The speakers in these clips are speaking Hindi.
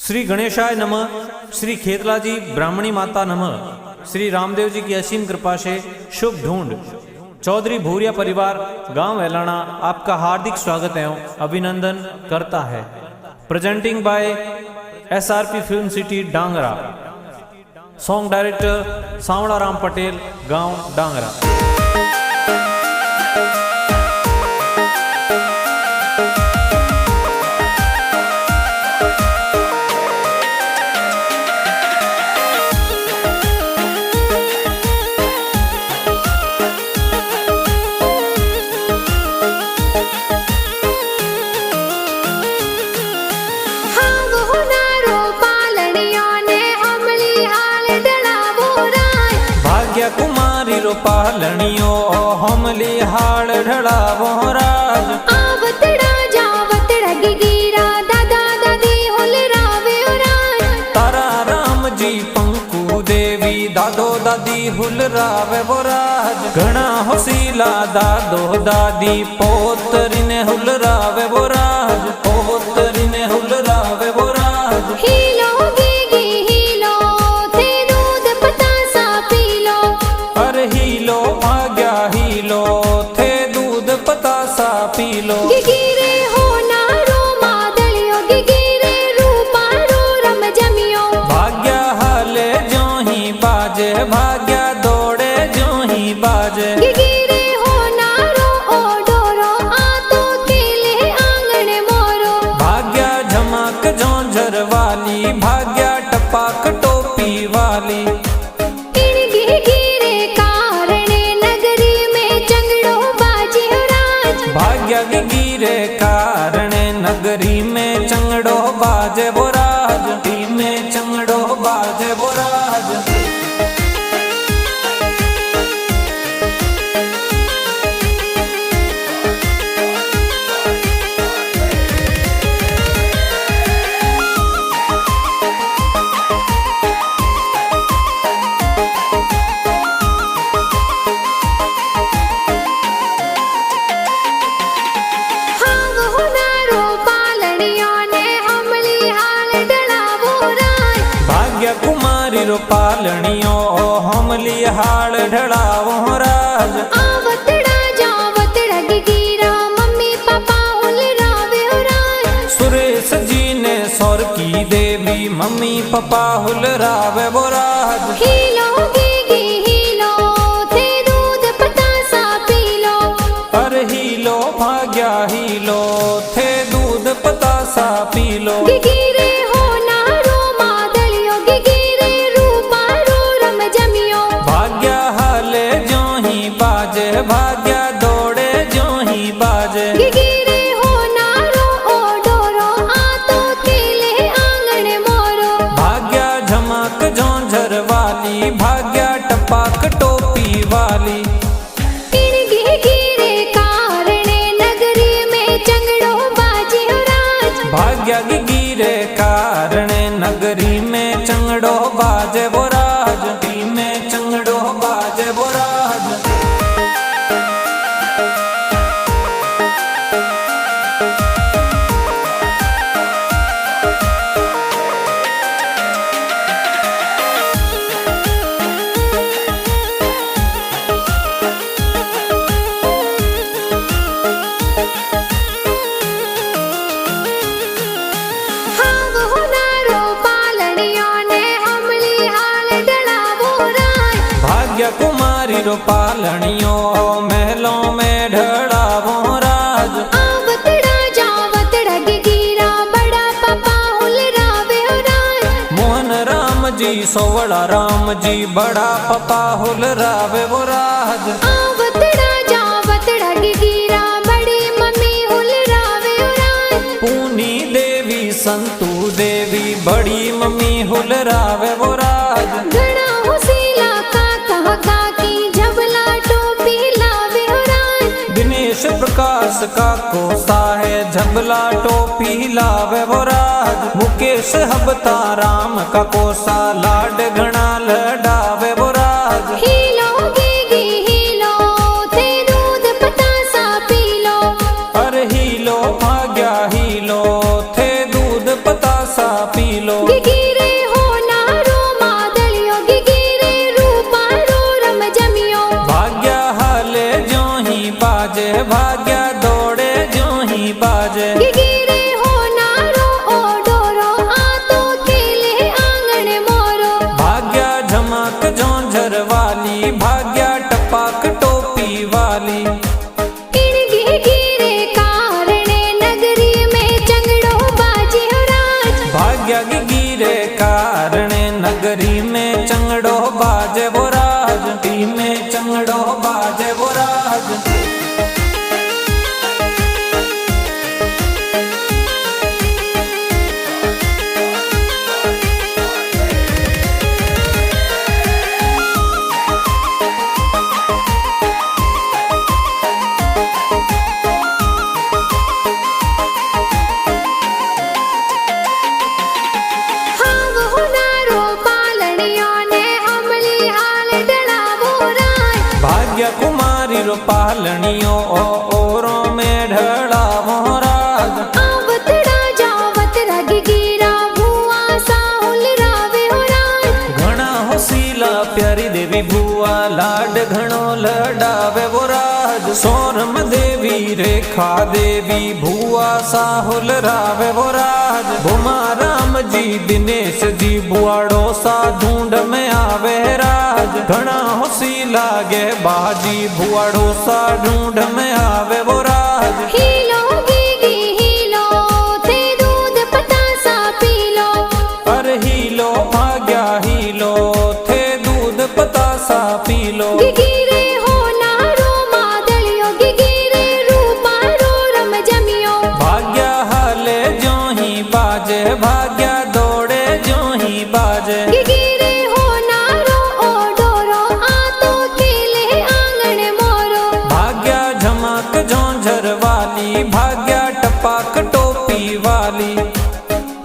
श्री गणेशाय नमः, श्री खेतलाजी ब्राह्मणी माता नमः। श्री रामदेव जी की असीम कृपा से शुभ ढूंढ चौधरी भूरिया परिवार गांव वेलाणा आपका हार्दिक स्वागत एवं अभिनंदन करता है। Presenting by SRP film city Dangra. Song director Sanwra Ram Patel, गांव डांगरा। कुमारी रो पालनियो हमली हाड़ ढड़ावो राज। आवतड़ा जावतड़ा गिगिरा दादा दादी हुलरावे राज। तारा राम जी पंकु देवी दादो दादी हुलरावे वो राज। घना होसीला दादो दादी पोतरी ने हुलरावे वो राज। पोतरी ने हुलरावे वो राज। हीलो गिगी हीलो थे दूध पतासा पीलो। अरे हीलो भाग्या हीलो थे दूध पतासा पीलो। गिगिरे हो नारो मादलियो गिगिरे रूपा रो रम जमियो। भाग्या हाले जो ही बाजे भाग्या दौड़े जो ही बाजे। गिगिरे हो नारो ओ डोरो आतो केले आंगण मोरो। भाग्या झमक झोंझर वाली भाग्या टपाक टोपी वाली। इन गिगिरे कारणे नगरी में चंगड़ो बाजे राज। भाग्या गिगिरे कारणे नगरी में चंगड़ो बाजे वो राज। में चंगड़ो बाजे वो राज। कुमारी रो पालनियो हमली हाड़ ढड़ावो राज। आवतड़ा जावतड़ा गिगिरा मम्मी पापा हुलरावे राज। सुरेश जी ने सौर की देवी मम्मी पापा हुलरावे वो राज। हीलो गिगी हीलो थे दूध पतासा पीलो। अरे हीलो भाग्या हीलो थे दूध पतासा पीलो। गिगिरे हो नारो मादलियो गिगिरे रूपा रो रम जमियो। भाग्या हाले जो ही बाजे भाग्या दौड़े जो ही बाजे। गिगिरे हो नारो ओ डोरो आतो केले आंगण मोरो। भाग्या झमक झोंझर वाली भाग्या टपाक टोपी वाली। इन गिगिरे कारणे नगरी में चंगड़ो बाजे राज। भाग्या गिगिरे कारणे नगरी में चंगड़ो बाजे वो राज। में चंगड़ो बाजे वो राज। भाग्या कुमारी रो पालनियो महलों में ढड़ावो राज। आवतड़ा जावतड़ा गिगिरा बड़ा पापा हुलरावे राज। मोहन राम जी सोवड़ा राम जी बड़ा पापा हुलरावे वो राज। आवतड़ा जावतड़ा गिगिरा बड़ी मम्मी हुलरावे राज। पूनी देवी संतू देवी बड़ी मम्मी हुलरावे वो राज। घना हुसीला काका काकी झबला टोपी लावे राज। दिनेश प्रकाश का कोसा है झबला टोपी लावे वो राज। मुकेश हबता राम का कोसा लाड घना लडावे वो राज। हीलो गिगी हीलो थे दूध पतासा पीलो। अरे हीलो भाग्या हीलो थे दूध पतासा पी पीलो। गिगिरे होनारो मादलियो गिगिरे रूपारो रम जमियो। भाग्या हाले जो ही बाजे भाग्या दौड़े जो ही बाजे। गिगिरे होनारो ओडोरो आतो खेले आंगन मोरो। भाग्या झमक झोंझर वाली भाग्या टपाक टोपी वाली। इन गिगिरे कारणे नगरी में चंगड़ो बाजे हो राज। भाग्या गिगिरे कारणे नगरी में चंगड़ो बाजे वो राज। टी में चंगड़ो बाजे वो राज। हाव होनारो पालनियो ने हमली हाल डलावो राज। भाग्य कुमारी रो पालनियो ओरों में ढड़ा मोराज। आवतड़ा जावतड़ा गिगिरा भुआ साहुल रावे हो राज। घणा होसीला प्यारी देवी भुआ लाड घणो लडावे वो राज। सोरम देवी रेखा देवी भुआ साहुल रावे वो राज। भुमा राम जी दिनेश जी बुआड़ो सा ढूंढ में आवे राज। घणा होसीला गे बाजी बुआड़ो सा ढूंढ में आवे वो राज। हीलो गिगी हीलो थे दूध पतासा पीलो। अरे हीलो भाग्या हीलो थे दूध पतासा पीलो। गिगिरे होनारो मादलियो गिगिरे रूपारो रम जमियो। भाग्या हाले जो ही बाजे भाग्या दौड़े जो ही बाजे। गिगिरे होनारो ओडोरो आतो खेले आंगन मोरो। भाग्या झमक झोंझर वाली भाग्या टपाक टोपी वाली।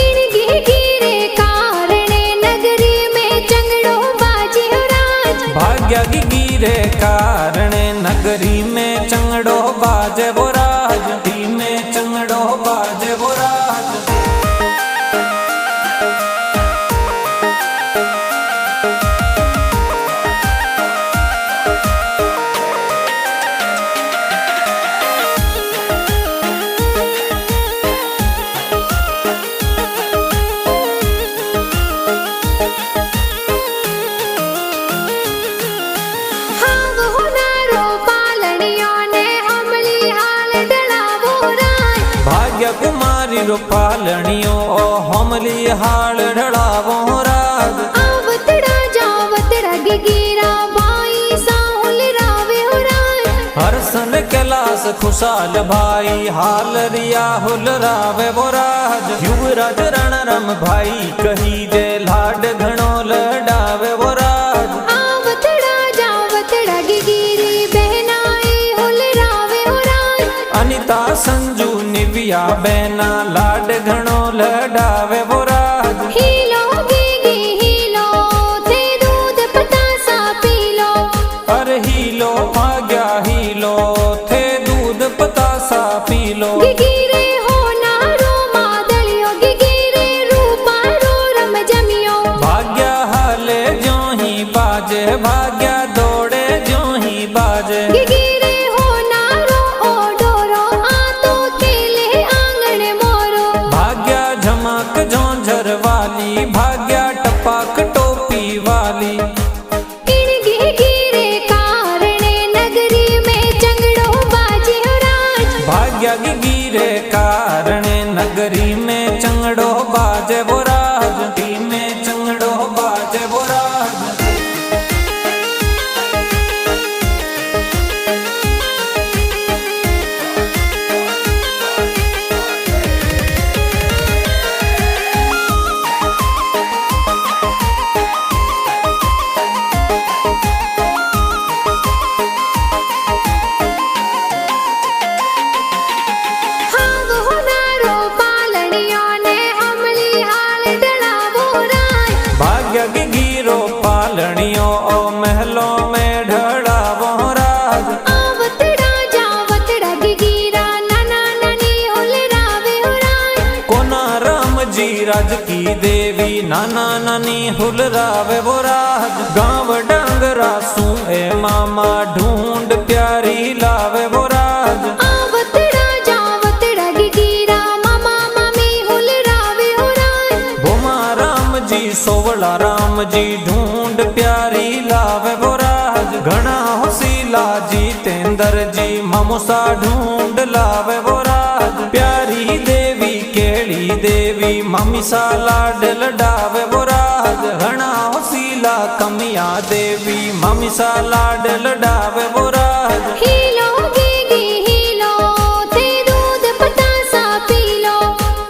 इन गिगिरे कारणे नगरी में चंगड़ो बाजे हो राज। भाग्या गिगिरे कारणे नगरी में चंगड़ो बाजे वो राज। टी में चंगड़ो बाजे वो राज। हाव होनारो पालनियो ने हमली हाल डलावो राज। भाग्य कुमारी रो पालनियो हमली हाल ढड़ावो राज। आवतड़ा जावतड़ा गिगिरा भाई साहुल रावे हो राज। हरसन कैलाश खुशाल भाई हाल रिया हुल रावे वो राज। युवराज रणरम भाई कही जे लाड घणो लडावे वो राज। आवतड़ा जावतड़ा गिगिरी बहनाई हुल रावे हो राज। अनिता संजू निविया बैना लाड घणो लडावे वो राज। हीलो गिगी हीलो थे दूध पतासा पीलो। अरे हीलो भाग्या हीलो थे दूध पतासा पीलो। गिगिरे होनारो मादलियो गिगिरे रूपारो रम जमियो। भाग्या हाले जो ही बाजे भाग्या दौड़े जो ही बाजे। गिगिरे होनारो ओडोरो आतो खेले आंगन मोरो। भाग्या झमक झोंझर वाली भाग्या टपाक टोपी वाली। इन गिगिरे कारणे नगरी में चंगड़ो बाजे हो राज। भाग्या गिगिरे कारणे नगरी में चंगड़ो बाजे वो राज। टी में चंगड़ो बाजे वो राज। हाव होनारो पालनियो ने हमली हाल देवी नाना नानी हुलरावे वो राज। गाँव डांगरा सू ए मामा ढूंढ प्यारी लावे वो राज। आवतड़ा जावतड़ा गिगिरा मामा मामी हुलरावे हो राज। भोमा राम जी सोवला राम जी ढूंढ प्यारी लावे वो राज। घना होसीला जितेंद्र जी मामूसा ढूंढ लावे वो राज। प्यारी देवी केड़ी देवी मामी सा लाडल डावे वो राज। घना होसीला कमिया देवी मामी सा लाडल डावे वो राज। हीलो गिगी हीलो थे दूध पतासा पी लो।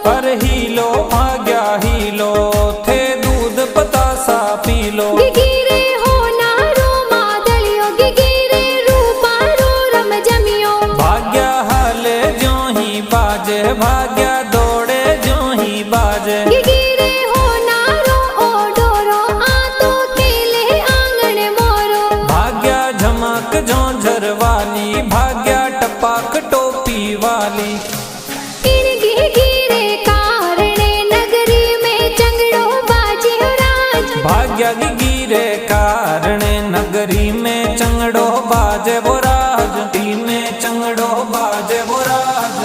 पर हीलो भाग्या हीलो थे दूध पतासा पी लो। गिगिरे हो नारो मादलियो गिगिरे रूपा रो रम जमियो। भाग्या हाले जो ही बाजे भाग्या दौड़े जो ही बाजे। गिगिरे हो नारो ओ डोरो आ तो खेले आंगन मोरो। भाग्या झमक झोंझर वाली भाग्या टपाक टोपी वाली। इन गिगिरे कारणे नगरी में चंगड़ो बाजे हो राज। भाग्या की गिरे कारणे नगरी में चंगड़ो बाजे वो राज। ती में चंगड़ो बाजे वो राज।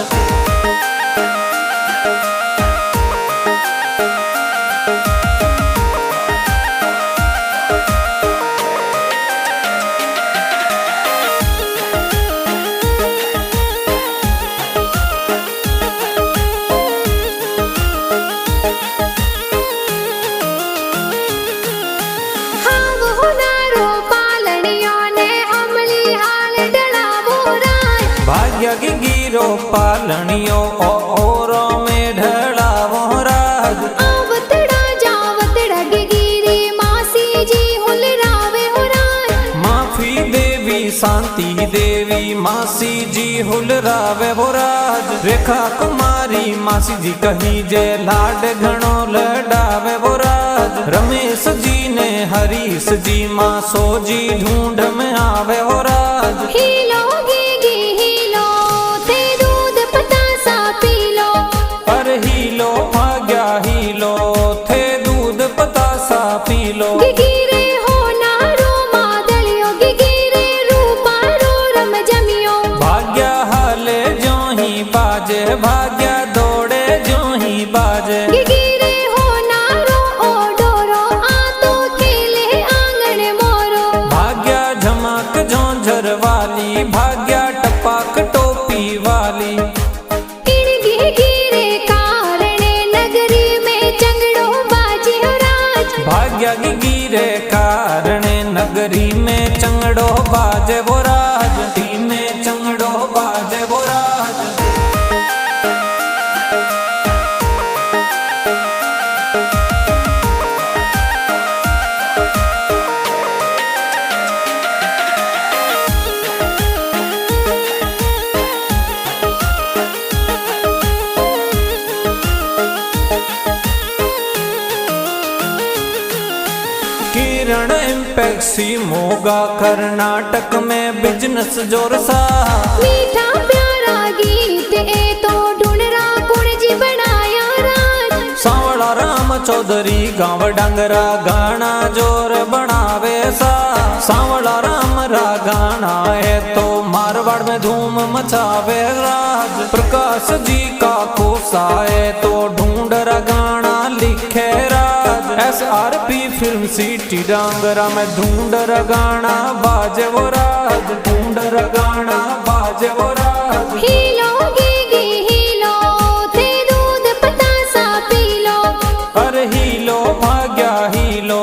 हाव हो नारो पालनियो ने अमली हाल डलावो राज। भाग्य की गिरो पालनियो ओरो में ढड़ावो राज। आवतड़ा जावतड़ा गिगिरी मासी जी हुलरावे हो राज। माफी देवी शांति देवी मासी जी हुलरावे वो राज। रेखा कुमारी मासी जी कही जे लाड घणो लडावे वो राज। रमेश जी ने हरीश जी मासो जी ढूंढ में आवे वो राज। हीलो गिगी हीलो थे दूध पतासा पी लो। पर हीलो भाग्या हीलो थे दूध पतासा पी लो। गिगिरे हो नारो मादलियो गिगिरे रूपा रो रम जमियो। भाग्या हाले जो ही बाजे भाग्या दौड़े जो ही बाजे। गिगिरे हो नारो ओ डोरो आ तो खेले आंगन मोरो। भाग्या झमक झोंझर वाली भाग्या टपाक टोपी वाली। इन गिगिरे कारणे नगरी में चंगड़ो बाजे हो राज। भाग्या की गिरे कारणे नगरी में चंगड़ो बाजे वो राज। ती में चंगड़ो बाजे वो राज। किरण इम्पैक्सी मोगा कर्नाटक में बिजनेस जोर सा। मीठा प्यारा गीत ए तो ढूंढरा कुण जी बनाया राज। सांवला राम चौधरी गाँव डांगरा गाना जोर बनावे सा। सांवला राम रा गाना है तो मारवाड़ में धूम मचावे राज। प्रकाश जी का कोसा है तो ढूंढरा गाना लिखे राज। SRP फिल्म सिटी डांगरा में ढूंढरा गाना बाजे वो राज। ढूंढरा गाना बाजे वो राज। हीलो गिगी हीलो थे दूध पतासा पी लो। पर हीलो भाग्या हीलो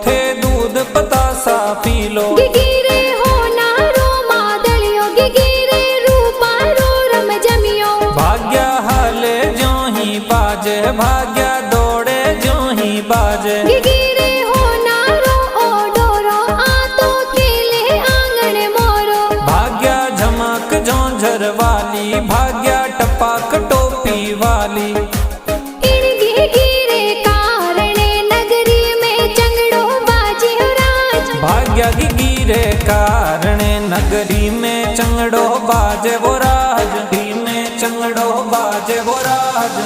थे दूध पतासा पी लो। गिगिरे हो नारो मादलियो गिगिरे रूपा रो रम जमियो। भाग्या हाले जो ही बाजे भाग्या दौड़े जो ही बाजे। गिगिरे हो नारो ओ डोरो आ तो खेले आंगन मोरो। भाग्या झमक झोंझर वाली भाग्या टपाक टोपी वाली। इन गिगिरे कारणे नगरी में चंगड़ो बाजे हो राज। भाग्या की गिरे कारणे नगरी में चंगड़ो बाजे वो राज। ती में चंगड़ो बाजे वो राज।